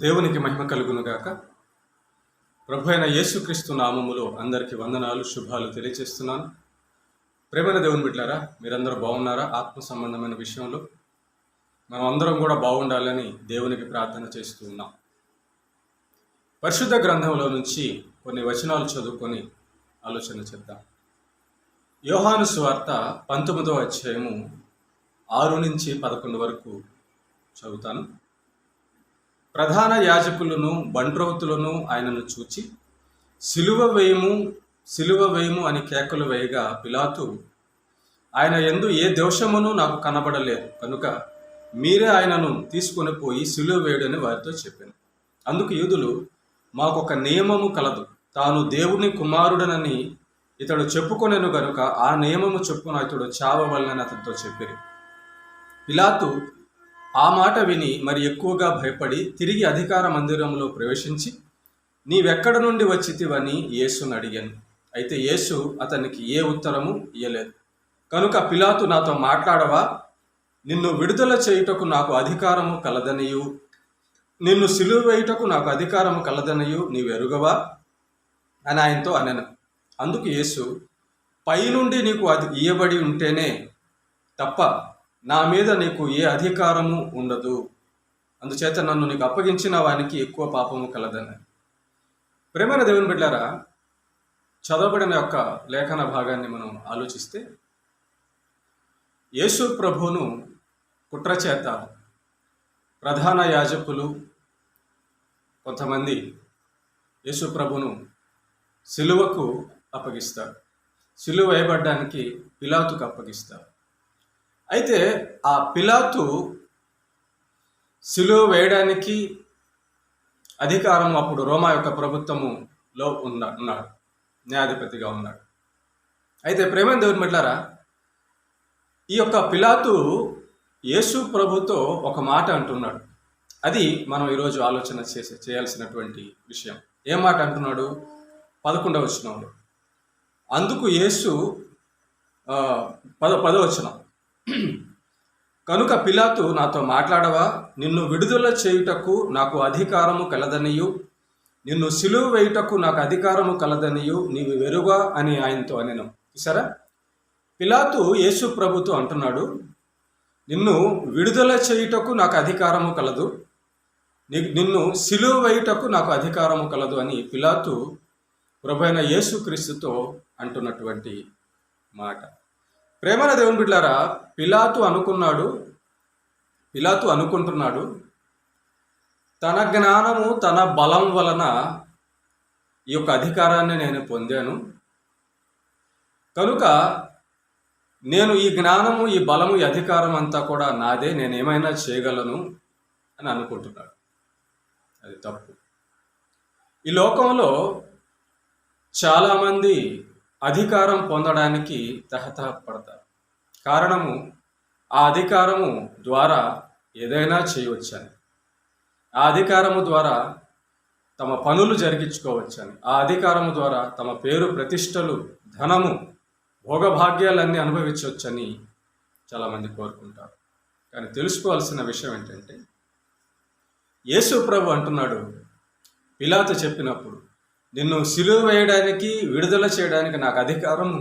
దేవునికి మహిమ కలుగునుగాక. ప్రభు అయిన యేసుక్రీస్తు నామములో అందరికీ వందనాలు, శుభాలు తెలియజేస్తున్నాను. ప్రేమైన దేవుని బిడ్డలారా, మీరందరూ బాగున్నారా? ఆత్మ సంబంధమైన విషయంలో మనం అందరం కూడా బాగుండాలని దేవునికి ప్రార్థన చేస్తూ ఉన్నాం. పరిశుద్ధ గ్రంథంలో నుంచి కొన్ని వచనాలు చదువుకొని ఆలోచన చేద్దాం. యోహాను సువార్త 19వ అధ్యాయము 6 నుంచి 11 వరకు చదువుతాను. ప్రధాన యాజకులను బంట్రౌతులను ఆయనను చూచి సిలువ వేయము అని కేకలు వేయగా, పిలాతు, ఆయన యందు ఏ దోషమును నాకు కనబడలేదు కనుక మీరే ఆయనను తీసుకొని పోయి సిలువ వేయుడని వారితో చెప్పాను. అందుకు యూదులు, మాకొక నియమము కలదు, తాను దేవుని కుమారుడనని ఇతడు చెప్పుకొనెను గనుక ఆ నియమము చొప్పున ఇతడు చావవలనని అతనితో చెప్పిరి. పిలాతు ఆ మాట విని మరి ఎక్కువగా భయపడి తిరిగి అధికార మందిరంలో ప్రవేశించి, నీవెక్కడ నుండి వచ్చితివని యేసును అడిగాను. అయితే యేసు అతనికి ఏ ఉత్తరము ఇయ్యలేదు. కనుక పిలాతు, నాతో మాట్లాడవా? నిన్ను విడుదల చేయుటకు నాకు అధికారము కలదనియు, నిన్ను సిలువ వేయుటకు నాకు అధికారము కలదనియు నీవు ఎరుగవా అని ఆయనతో అనెను. అందుకు యేసు, పైనుండి నీకు అది ఇయ్యబడి ఉంటేనే తప్ప నా మీద నీకు ఏ అధికారము ఉండదు. అందుచేత నన్ను నీకు అప్పగించిన వానికి ఎక్కువ పాపము కలదని. ప్రేమైన దేవుని బిడ్డలారా, చదవబడిన యొక్క లేఖన భాగాన్ని మనం ఆలోచిస్తే, యేసు ప్రభువును కుట్రచేత ప్రధాన యాజకులు కొంతమంది యేసు ప్రభువును సిలువకు అప్పగిస్తారు. సిలువ వేయబడ్డానికి పిలాతుకు అప్పగిస్తారు. అయితే ఆ పిలాతు సిలువ వేయడానికి అధికారం అప్పుడు రోమా యొక్క ప్రభుత్వములో ఉన్నాడు, న్యాయాధిపతిగా ఉన్నాడు. అయితే ప్రేమైన దేవుని బిడ్డలారా, ఈ యొక్క పిలాతు యేసు ప్రభుతో ఒక మాట అంటున్నాడు. అది మనం ఈరోజు ఆలోచన చేయాల్సినటువంటి విషయం. ఏం మాట అంటున్నాడు? 11వ వచనంలో. అందుకు యేసు 10వ వచనం, కనుక పిలాతు, నాతో మాట్లాడవా? నిన్ను విడుదల చేయుటకు నాకు అధికారము కలదనియు, నిన్ను సిలువ వేయుటకు నాకు అధికారము కలదనియు నీవు వెరుగా అని ఆయనతో అనెను. చూసారా, పిలాతు యేసు ప్రభుతో అంటున్నాడు, నిన్ను విడుదల చేయుటకు నాకు అధికారము కలదు, నిన్ను సిలువ వేయుటకు నాకు అధికారము కలదు అని పిలాతు ప్రభు అయిన యేసుక్రీస్తుతో అంటున్నటువంటి మాట. ప్రేమైన దేవుని బిడ్డలారా, పిలాతు అనుకుంటున్నాడు తన జ్ఞానము, తన బలం వలన ఈ యొక్క అధికారాన్ని నేను పొందాను కనుక నేను ఈ జ్ఞానము, ఈ బలము, ఈ అధికారం అంతా కూడా నాదే, నేనేమైనా చేయగలను అని అనుకుంటున్నాడు. అది తప్పు. ఈ లోకంలో చాలామంది అధికారం పొందడానికి తహతహపడతారు. కారణము, ఆ అధికారము ద్వారా ఏదైనా చేయవచ్చని, ఆ అధికారము ద్వారా తమ పనులు జరిగించుకోవచ్చని, ఆ అధికారము ద్వారా తమ పేరు, ప్రతిష్టలు, ధనము, భోగభాగ్యాలన్నీ అనుభవించవచ్చని చాలామంది కోరుకుంటారు. కానీ తెలుసుకోవాల్సిన విషయం ఏంటంటే, యేసు ప్రభు అంటున్నాడు, పిలాతు చెప్పినప్పుడు నిన్ను సిలువ వేయడానికి, విడుదల చేయడానికి నాకు అధికారము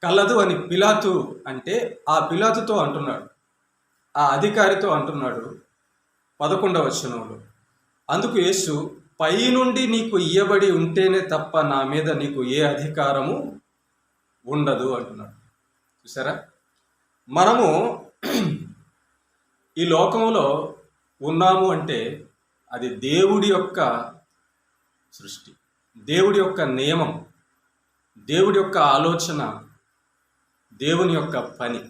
కలదు అని పిలాతు అంటే, ఆ పిలాతుతో అంటున్నాడు, ఆ అధికారితో అంటున్నాడు 11వ వచనంలో. అందుకు యేసు, పై నుండి నీకు ఇయ్యబడి ఉంటేనే తప్ప నా మీద నీకు ఏ అధికారము ఉండదు అంటున్నాడు. చూసారా, మనము ఈ లోకంలో ఉన్నాము అంటే అది దేవుడి యొక్క సృష్టి, దేవుడి యొక్క నియమం, దేవుడి యొక్క ఆలోచన, దేవుని యొక్క పని.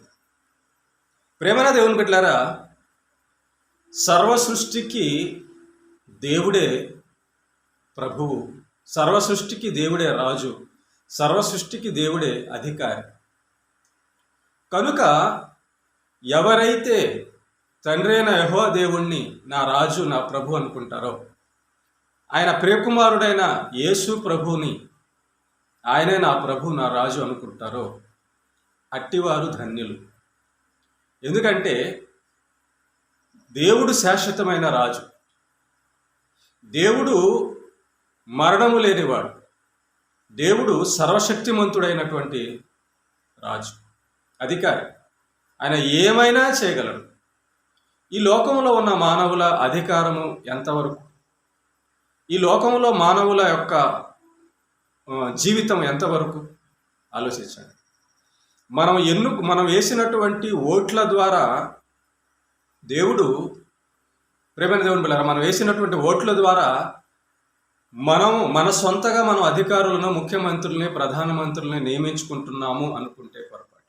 ప్రేమన దేవుని బిడ్డలారా, సర్వ సృష్టికి దేవుడే ప్రభువు, సర్వ సృష్టికి దేవుడే రాజు, సర్వ సృష్టికి దేవుడే అధికారి. కనుక ఎవరైతే తండ్రి అయిన యెహోవా దేవుణ్ణి నా రాజు, నా ప్రభు అనుకుంటారో, ఆయన ప్రియకుమారుడైన యేసు ప్రభువుని ఆయనే నా ప్రభు, నా రాజు అనుకుంటారో, అట్టివారు ధన్యులు. ఎందుకంటే దేవుడు శాశ్వతమైన రాజు, దేవుడు మరణము లేనివాడు. దేవుడు సర్వశక్తిమంతుడైనటువంటి రాజు, అధికారి. ఆయన ఏమైనా చేయగలడు. ఈ లోకంలో ఉన్న మానవుల అధికారము ఎంతవరకు, ఈ లోకంలో మానవుల యొక్క జీవితం ఎంతవరకు ఆలోచించండి. మనం వేసినటువంటి ఓట్ల ద్వారా దేవుడు, ప్రేమైన దేవుని బిడ్డలారా, మనం వేసినటువంటి ఓట్ల ద్వారా మన సొంతగా మనం అధికారులను, ముఖ్యమంత్రుల్ని, ప్రధానమంత్రుల్ని నియమించుకుంటున్నాము అనుకుంటే పొరపాటు.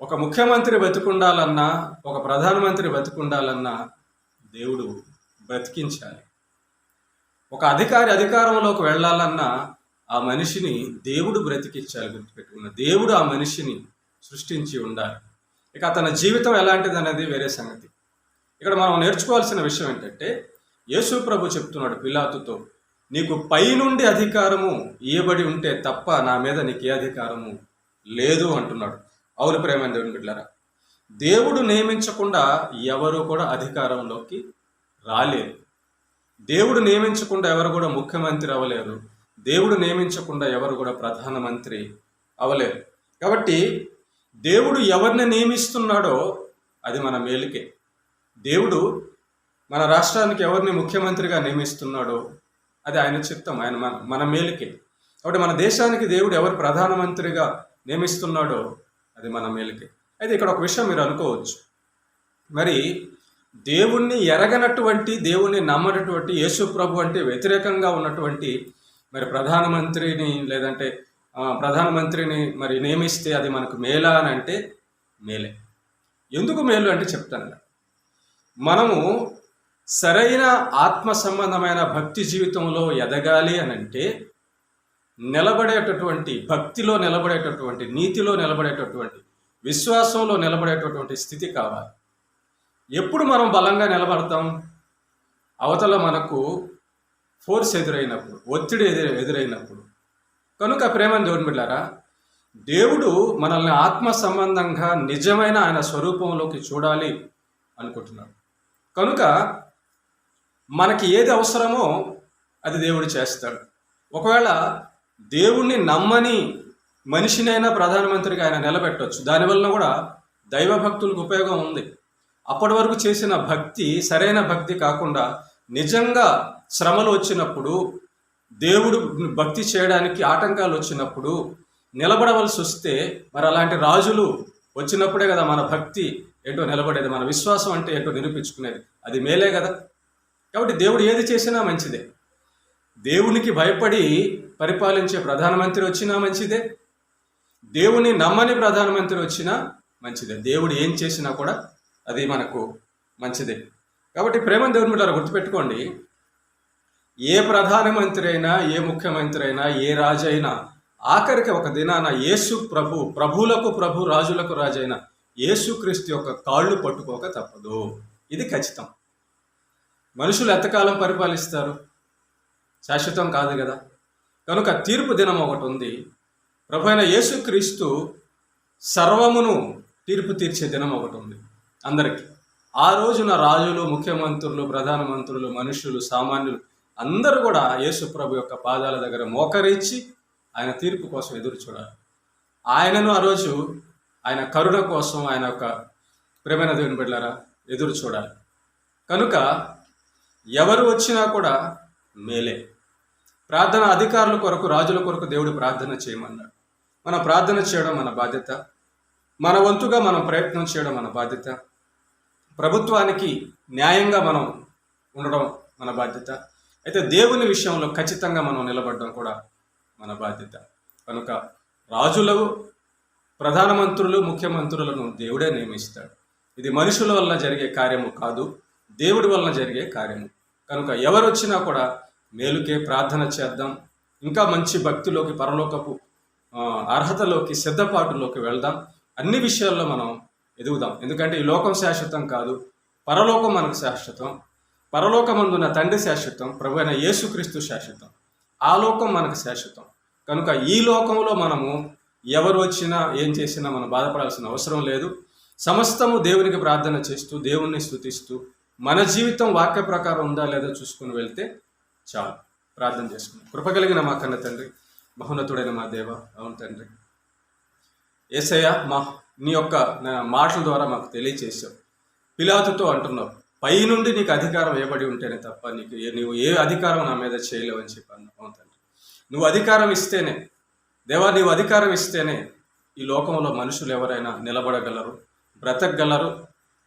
ఒక ముఖ్యమంత్రి బతికుండాలన్నా, ఒక ప్రధానమంత్రి బతికుండాలన్నా దేవుడు బ్రతికించాలి. ఒక అధికారి అధికారంలోకి వెళ్ళాలన్నా ఆ మనిషిని దేవుడు బ్రతికించాలి. గుర్తుపెట్టుకున్న దేవుడు ఆ మనిషిని సృష్టించి ఉండాలి. ఇక అతని జీవితం ఎలాంటిది అనేది వేరే సంగతి. ఇక్కడ మనం నేర్చుకోవాల్సిన విషయం ఏంటంటే, యేసు ప్రభు చెప్తున్నాడు పిలాతుతో, నీకు పైనుండి అధికారము ఇవ్వబడి ఉంటే తప్ప నా మీద నీకు ఏ అధికారము లేదు అంటున్నాడు. అవును ప్రేమైన దేవుని బిడ్డలారా, దేవుడు నియమించకుండా ఎవరు కూడా అధికారంలోకి రాలేరు. దేవుడు నియమించకుండా ఎవరు కూడా ముఖ్యమంత్రి అవ్వలేరు. దేవుడు నియమించకుండా ఎవరు కూడా ప్రధానమంత్రి అవ్వలేరు. కాబట్టి దేవుడు ఎవరిని నియమిస్తున్నాడో అది మన మేలుకే. దేవుడు మన రాష్ట్రానికి ఎవరిని ముఖ్యమంత్రిగా నియమిస్తున్నాడో అది ఆయన చిత్తం, ఆయన మన మేలుకే. కాబట్టి మన దేశానికి దేవుడు ఎవరు ప్రధానమంత్రిగా నియమిస్తున్నాడో అది మన మేలుకే. అయితే ఇక్కడ ఒక విషయం మీరు అనుకోవచ్చు, మరి దేవుణ్ణి ఎరగనటువంటి, దేవుణ్ణి నమ్మనటువంటి యేసు ప్రభు అంటే వ్యతిరేకంగా ఉన్నటువంటి మరి ప్రధానమంత్రిని మరి నియమిస్తే అది మనకు మేలా అని అంటే మేలే. ఎందుకు మేలు అంటే చెప్తాను. మనము సరైన ఆత్మ సంబంధమైన భక్తి జీవితంలో ఎదగాలి అని అంటే నిలబడేటటువంటి, భక్తిలో నిలబడేటటువంటి, నీతిలో నిలబడేటటువంటి, విశ్వాసంలో నిలబడేటటువంటి స్థితి కావాలి. ఎప్పుడు మనం బలంగా నిలబడతాం? అవతల మనకు ఫోర్స్ ఎదురైనప్పుడు, ఒత్తిడి ఎదురైనప్పుడు. కనుక ప్రేమని దేవుని బిడ్డలారా, దేవుడు మనల్ని ఆత్మ సంబంధంగా నిజమైన ఆయన స్వరూపంలోకి చూడాలి అనుకుంటున్నాడు. కనుక మనకి ఏది అవసరమో అది దేవుడు చేస్తాడు. ఒకవేళ దేవుణ్ణి నమ్మని మనిషినైనా ప్రధానమంత్రిగా ఆయన నిలబెట్టవచ్చు. దానివల్ల కూడా దైవభక్తులకు ఉపయోగం ఉంది. అప్పటి వరకు చేసిన భక్తి సరైన భక్తి కాకుండా నిజంగా శ్రమలు వచ్చినప్పుడు, దేవుడు భక్తి చేయడానికి ఆటంకాలు వచ్చినప్పుడు నిలబడవలసి వస్తే, మరి అలాంటి రాజులు వచ్చినప్పుడే కదా మన భక్తి ఏంటో నిలబడేది, మన విశ్వాసం అంటే ఏంటో నిరూపించుకునేది. అది మేలే కదా. కాబట్టి దేవుడు ఏది చేసినా మంచిదే. దేవునికి భయపడి పరిపాలించే ప్రధానమంత్రి వచ్చినా మంచిదే, దేవుని నమ్మని ప్రధానమంత్రి వచ్చినా మంచిదే. దేవుడు ఏం చేసినా కూడా అది మనకు మంచిదే. కాబట్టి ప్రేమను దేవుని బిడ్డలారా గుర్తుపెట్టుకోండి, ఏ ప్రధానమంత్రి అయినా, ఏ ముఖ్యమంత్రి అయినా, ఏ రాజు అయినా ఆఖరికి ఒక దినాన యేసు ప్రభువులకు ప్రభు, రాజులకు రాజైన యేసుక్రీస్తు యొక్క కాళ్ళు పట్టుకోక తప్పదు. ఇది ఖచ్చితం. మనుషులు ఎంతకాలం పరిపాలిస్తారు? శాశ్వతం కాదు కదా. కనుక తీర్పు దినం ఒకటి ఉంది. ప్రభు అయిన యేసుక్రీస్తు సర్వమును తీర్పు తీర్చే దినం ఒకటి ఉంది అందరికీ. ఆ రోజున రాజులు, ముఖ్యమంత్రులు, ప్రధానమంత్రులు, మనుషులు, సామాన్యులు అందరూ కూడా యేసు ప్రభు యొక్క పాదాల దగ్గర మోకరించి ఆయన తీర్పు కోసం ఎదురు చూడాలి. ఆయనను ఆ రోజు ఆయన కరుణ కోసం, ఆయన యొక్క ప్రేమైన దేవుని బిడ్డలారా ఎదురు చూడాలి. కనుక ఎవరు వచ్చినా కూడా మేలే. ప్రార్థన అధికారుల కొరకు, రాజుల కొరకు దేవుడు ప్రార్థన చేయమన్నాడు. మనం ప్రార్థన చేయడం మన బాధ్యత. మన వంతుగా మనం ప్రయత్నం చేయడం మన బాధ్యత. ప్రభుత్వానికి న్యాయంగా మనం ఉండడం మన బాధ్యత. అయితే దేవుని విషయంలో ఖచ్చితంగా మనం నిలబడడం కూడా మన బాధ్యత. కనుక రాజులు, ప్రధానమంత్రులు, ముఖ్యమంత్రులను దేవుడే నియమిస్తాడు. ఇది మనుషుల వల్ల జరిగే కార్యము కాదు, దేవుడి వలన జరిగే కార్యము. కనుక ఎవరు వచ్చినా కూడా మేలుకే. ప్రార్థన చేద్దాం. ఇంకా మంచి భక్తిలోకి, పరలోకపు అర్హతలోకి, సిద్ధపాటులోకి వెళ్దాం. అన్ని విషయాల్లో మనం ఎదుగుదాం. ఎందుకంటే ఈ లోకం శాశ్వతం కాదు, పరలోకం మనకు శాశ్వతం. పరలోకమందున్న తండ్రి శాశ్వతం, ప్రభు అయిన యేసుక్రీస్తు శాశ్వతం. ఆ లోకం మనకు శాశ్వతం. కనుక ఈ లోకంలో మనము ఎవరు వచ్చినా, ఏం చేసినా మనం బాధపడాల్సిన అవసరం లేదు. సమస్తము దేవునికి ప్రార్థన చేస్తూ, దేవుణ్ణి స్తుతిస్తూ మన జీవితం వాక్య ప్రకారం ఉందా లేదా చూసుకుని వెళ్తే చాలు. ప్రార్థన చేసుకున్నాం. కృపగలిగిన మా కన్న తండ్రి, మహోన్నతుడైన మా దేవ, అవును తండ్రి, యేసయ్య, నీ యొక్క మాటల ద్వారా మాకు తెలియచేసావు. పిలాతుతో అంటున్నావు, పైనుండి నీకు అధికారం ఇవ్వబడి ఉంటేనే తప్ప నువ్వు ఏ అధికారం నా మీద చేయలేవు అని చెప్పాను. అవును తండ్రి, నువ్వు అధికారం ఇస్తేనే, దేవా, నీవు అధికారం ఇస్తేనే ఈ లోకంలో మనుషులు ఎవరైనా నిలబడగలరు, బ్రతకగలరు,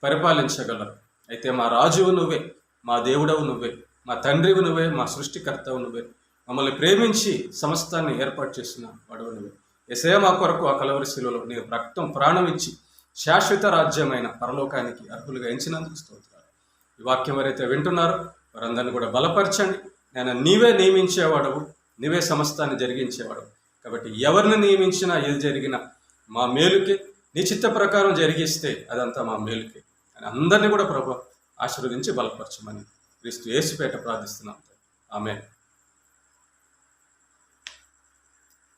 పరిపాలించగలరు. అయితే మా రాజువు నువ్వే, మా దేవుడవు నువ్వే, మా తండ్రివు నువ్వే, మా సృష్టికర్తవు నువ్వే, మమ్మల్ని ప్రేమించి సమస్తాన్ని ఏర్పాటు చేసిన వాడవు నువ్వే. యేసయ్య, మా కొరకు ఆ కలవరి శిలువలో నీ రక్తం ప్రాణం ఇచ్చి శాశ్వత రాజ్యమైన పరలోకానికి అర్హులుగా ఎంచినందుకు స్తోత్రాలు. ఈ వాక్యం ఎవరైతే వింటున్నారో వారందరినీ కూడా బలపరచండి. నేను నీవే నియమించేవాడవు, నీవే సమస్తాన్ని జరిగించేవాడవు. కాబట్టి ఎవరిని నియమించినా ఏది జరిగినా మా మేలుకే, నీ చిత్త ప్రకారం జరిగిస్తే అదంతా మా మేలుకే అని అందరినీ కూడా ప్రభు ఆశీర్వదించి బలపరచమని క్రీస్తు యేసుపేట ప్రార్థిస్తున్నాం. ఆమేన్.